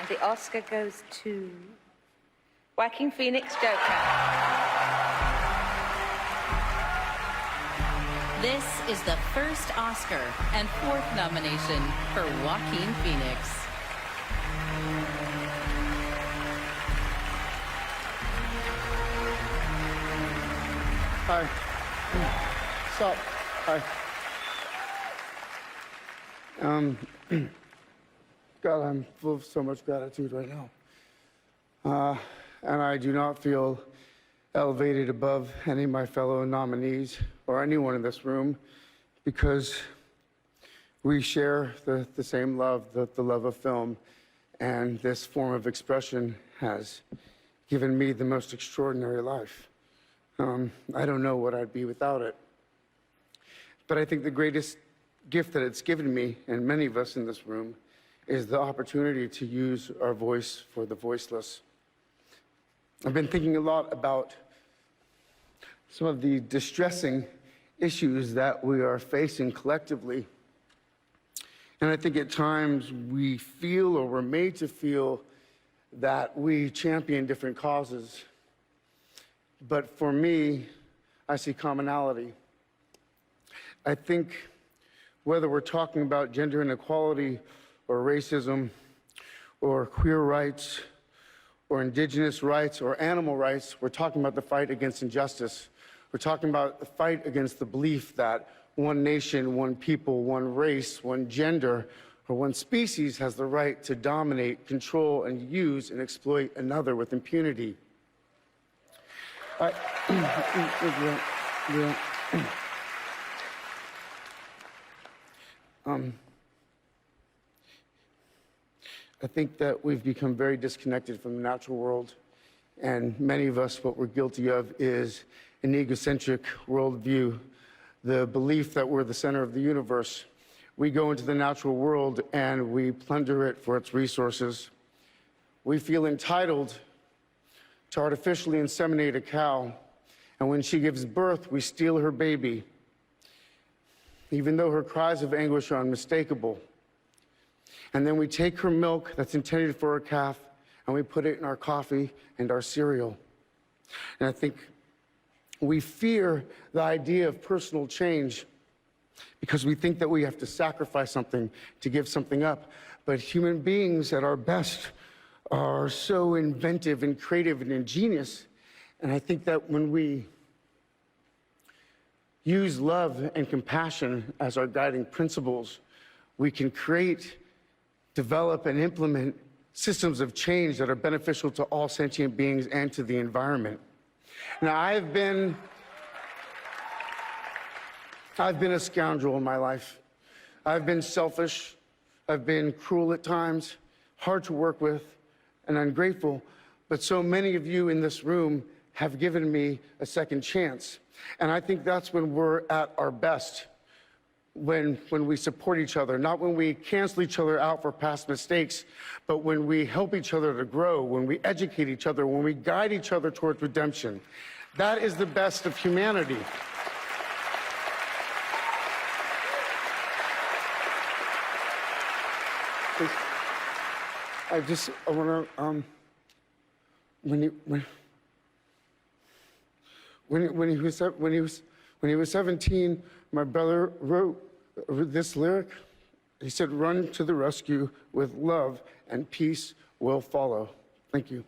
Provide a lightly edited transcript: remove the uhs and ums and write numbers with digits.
And the Oscar goes to Joaquin Phoenix, Joker. This is the first Oscar and fourth nomination for Joaquin Phoenix. Hi. Sup? Hi. God, I'm full of so much gratitude right now. And I do not feel elevated above any of my fellow nominees or anyone in this room because we share the same love, the love of film, and this form of expression has given me the most extraordinary life. I don't know what I'd be without it. But I think the greatest gift that it's given me, and many of us in this room, is the opportunity to use our voice for the voiceless. I've been thinking a lot about some of the distressing issues that we are facing collectively. And I think at times we feel, or we're made to feel, that we champion different causes. But for me, I see commonality. I think whether we're talking about gender inequality or racism or queer rights or indigenous rights or animal rights, we're talking about the fight against injustice. We're talking about the fight against the belief that one nation, one people, one race, one gender, or one species has the right to dominate, control, and use and exploit another with impunity. I think that we've become very disconnected from the natural world, and many of us, what we're guilty of is an egocentric worldview, the belief that we're the center of the universe. We go into the natural world and we plunder it for its resources. We feel entitled to artificially inseminate a cow, and when she gives birth, we steal her baby, even though her cries of anguish are unmistakable. And then we take her milk that's intended for her calf, and we put it in our coffee and our cereal. And I think we fear the idea of personal change because we think that we have to sacrifice something to give something up. But human beings at our best are so inventive and creative and ingenious. And I think that when we use love and compassion as our guiding principles, we can create, develop, and implement systems of change that are beneficial to all sentient beings and to the environment. Now, I've been a scoundrel in my life. I've been selfish. I've been cruel at times, hard to work with, and ungrateful. But so many of you in this room have given me a second chance. And I think that's when we're at our best, when we support each other, not when we cancel each other out for past mistakes, but when we help each other to grow, when we educate each other, when we guide each other towards redemption. That is the best of humanity. I want to, when he was 17, my brother wrote this lyric. He said, "Run to the rescue with love, and peace will follow." Thank you.